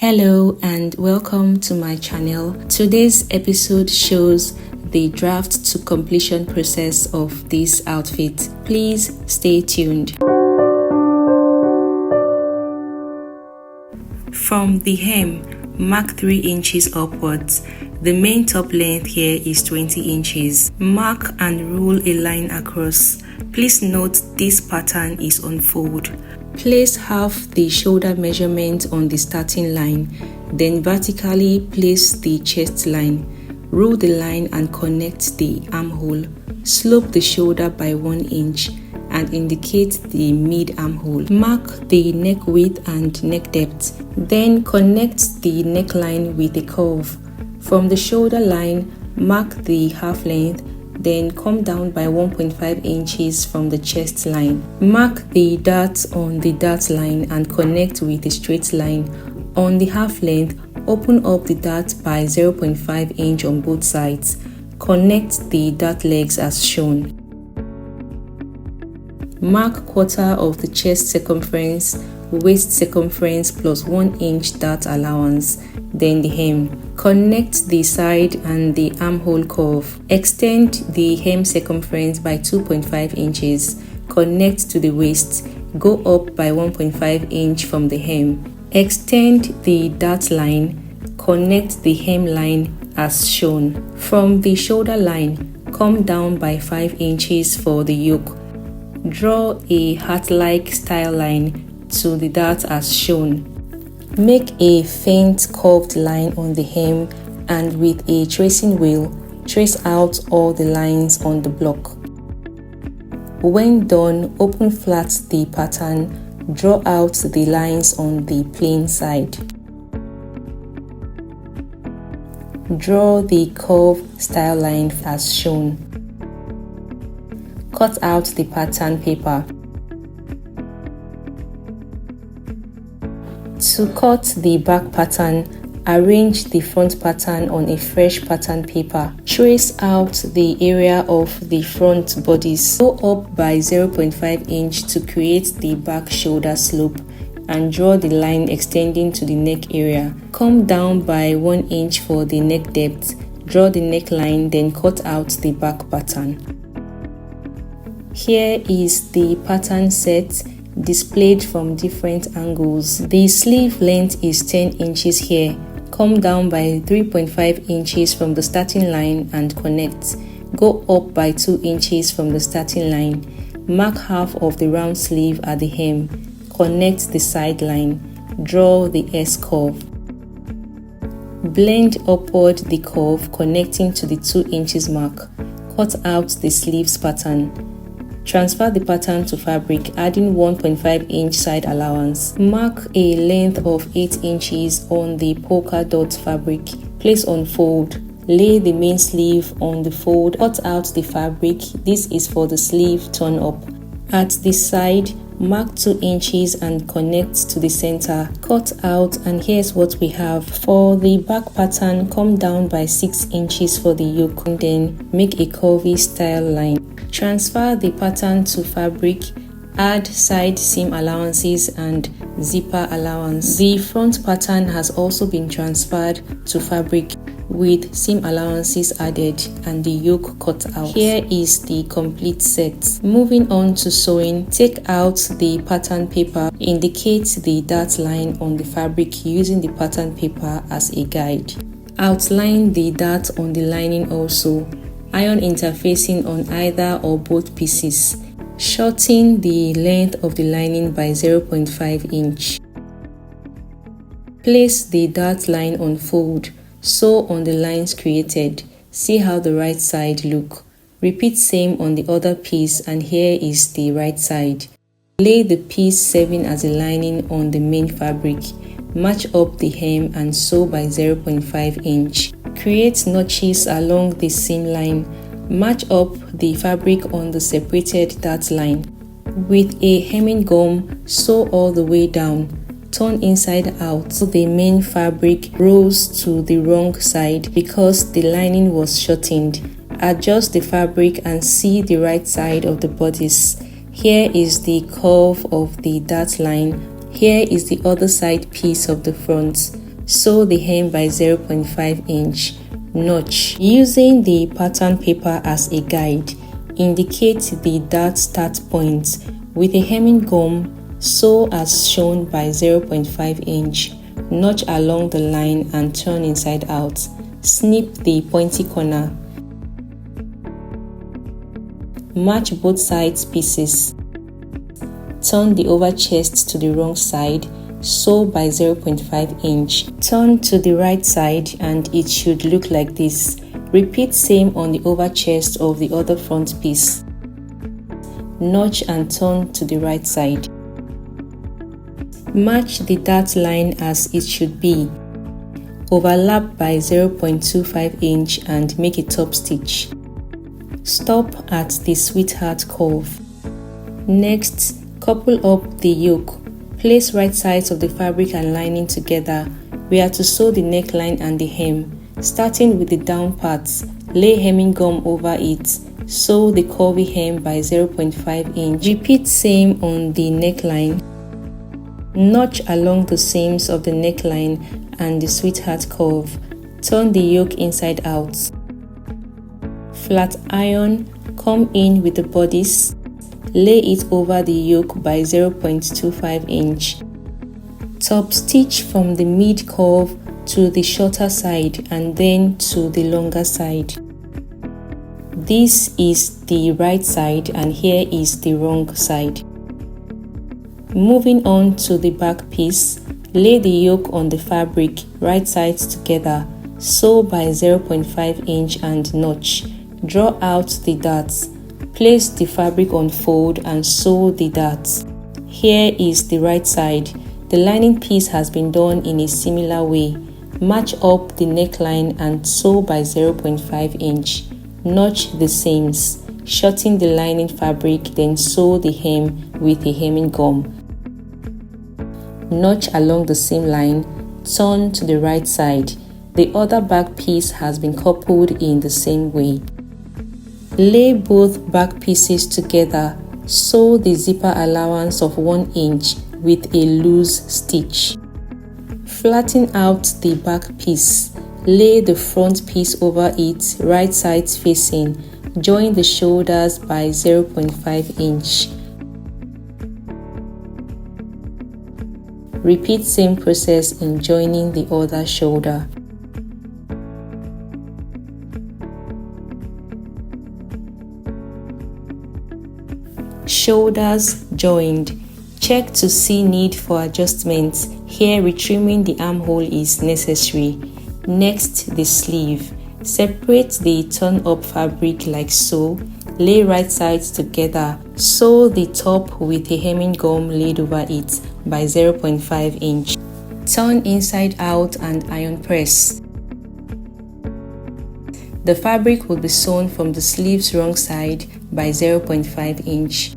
Hello and welcome to my channel. Today's episode shows the draft to completion process of this outfit. Please stay tuned. From the hem, mark 3 inches upwards. The main top length here is 20 inches. Mark and rule a line across. Please note this pattern is on fold. Place half the shoulder measurement on the starting line, then vertically place the chest line. Rule the line and connect the armhole. Slope the shoulder by 1 inch and indicate the mid armhole. Mark the neck width and neck depth. Then connect the neckline with a curve. From the shoulder line, mark the half length, then come down by 1.5 inches from the chest line. Mark the dart on the dart line and connect with a straight line. On the half length, open up the dart by 0.5 inch on both sides. Connect the dart legs as shown. Mark quarter of the chest circumference, waist circumference plus 1 inch dart allowance, then the hem. Connect the side and the armhole curve. Extend the hem circumference by 2.5 inches. Connect to the waist. Go up by 1.5 inch from the hem. Extend the dart line. Connect the hem line as shown. From the shoulder line, come down by 5 inches for the yoke. Draw a heart-like style line to the dart as shown. Make a faint curved line on the hem and with a tracing wheel, trace out all the lines on the block. When done, open flat the pattern, draw out the lines on the plain side. Draw the curve style line as shown. Cut out the pattern paper. To cut the back pattern, arrange the front pattern on a fresh pattern paper. Trace out the area of the front bodice. Go up by 0.5 inch to create the back shoulder slope and draw the line extending to the neck area. Come down by 1 inch for the neck depth. Draw the neckline, then cut out the back pattern. Here is the pattern set displayed from different angles. The sleeve length is 10 inches here. Come down by 3.5 inches from the starting line and connect. Go up by 2 inches from the starting line. Mark half of the round sleeve at the hem. Connect the side line. Draw the S curve. Blend upward the curve connecting to the 2 inches mark. Cut out the sleeves pattern. Transfer the pattern to fabric, adding 1.5 inch side allowance. Mark a length of 8 inches on the polka dot fabric. Place on fold. Lay the main sleeve on the fold. Cut out the fabric. This is for the sleeve turn up. At the side, mark 2 inches and connect to the center. Cut out, and here's what we have. For the back pattern, come down by 6 inches for the yoke and then make a curvy style line. Transfer the pattern to fabric, add side seam allowances and zipper allowance. The front pattern has also been transferred to fabric with seam allowances added and the yoke cut out. Here is the complete set. Moving on to sewing, take out the pattern paper. Indicate the dart line on the fabric using the pattern paper as a guide. Outline the dart on the lining also. Iron interfacing on either or both pieces. Shorten the length of the lining by 0.5 inch. Place the dart line on fold. Sew on the lines created. See how the right side look. Repeat same on the other piece, and here is the right side. Lay the piece serving as a lining on the main fabric. Match up the hem and sew by 0.5 inch. Create notches along the seam line. Match up the fabric on the separated dart line. With a hemming gum, sew all the way down. Turn inside out so the main fabric rolls to the wrong side because the lining was shortened. Adjust the fabric and see the right side of the bodice. Here is the curve of the dart line. Here is the other side piece of the front. sew the hem by 0.5 inch. Notch. Using the pattern paper as a guide, indicate the dart start point. With a hemming gum, sew as shown by 0.5 inch. Notch along the line and turn inside out. Snip the pointy corner. Match both sides pieces. Turn the over chest to the wrong side. Sew by 0.5 inch. Turn to the right side and it should look like this. Repeat same on the over chest of the other front piece. Notch and turn to the right side. Match the dart line as it should be. Overlap by 0.25 inch and make a top stitch. Stop at the sweetheart curve. Next, couple up the yoke. Place right sides of the fabric and lining together. We are to sew the neckline and the hem. Starting with the down parts, lay hemming gum over it. Sew the curvy hem by 0.5 inch. Repeat same on the neckline. Notch along the seams of the neckline and the sweetheart curve. Turn the yoke inside out. Flat iron, come in with the bodice. Lay it over the yoke by 0.25 inch. Top stitch from the mid curve to the shorter side and then to the longer side. This is the right side and here is the wrong side. Moving on to the back piece, lay the yoke on the fabric, right sides together. Sew by 0.5 inch and notch. Draw out the darts. Place the fabric on fold and sew the darts. Here is the right side. The lining piece has been done in a similar way. Match up the neckline and sew by 0.5 inch. Notch the seams. Shorten the lining fabric, then sew the hem with a hemming gum. Notch along the seam line. Turn to the right side. The other back piece has been coupled in the same way. Lay both back pieces together. Sew the zipper allowance of 1 inch with a loose stitch. Flatten out the back piece. Lay the front piece over it, right sides facing. Join the shoulders by 0.5 inch. Repeat same process in joining the other shoulder. Shoulders joined. Check to see need for adjustments. Here retrimming the armhole is necessary. Next, the sleeve. Separate the turn up fabric like so. Lay right sides together. Sew the top with a hemming gum laid over it by 0.5 inch. Turn inside out and iron press. The fabric will be sewn from the sleeve's wrong side by 0.5 inch.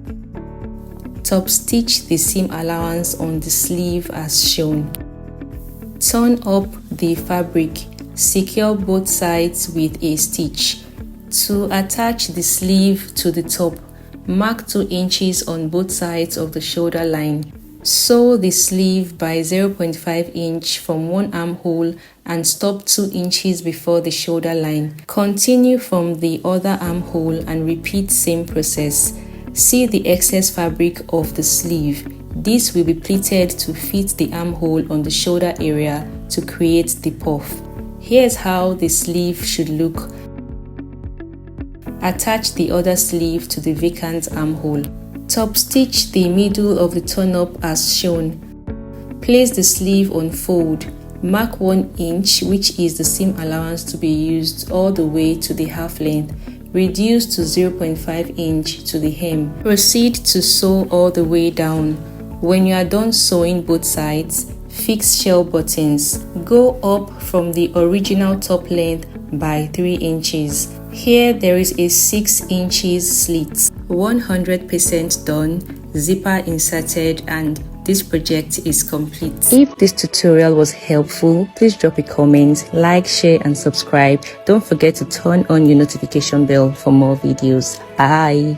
Top stitch the seam allowance on the sleeve as shown. Turn up the fabric. Secure both sides with a stitch. To attach the sleeve to the top, mark 2 inches on both sides of the shoulder line. Sew the sleeve by 0.5 inch from one armhole and stop 2 inches before the shoulder line. Continue from the other armhole and repeat same process. See the excess fabric of the sleeve. This will be pleated to fit the armhole on the shoulder area to create the puff. Here's how the sleeve should look. Attach the other sleeve to the vacant armhole. Top stitch the middle of the turn-up as shown. Place the sleeve on fold. Mark 1 inch, which is the seam allowance to be used all the way to the half length. Reduce to 0.5 inch to the hem. Proceed to sew all the way down. When you are done sewing both sides, fix shell buttons. Go up from the original top length by 3 inches. Here there is a 6 inches slit. 100% done, zipper inserted, and this project is complete. If this tutorial was helpful, please drop a comment, like, share and subscribe. Don't forget to turn on your notification bell for more videos. Bye.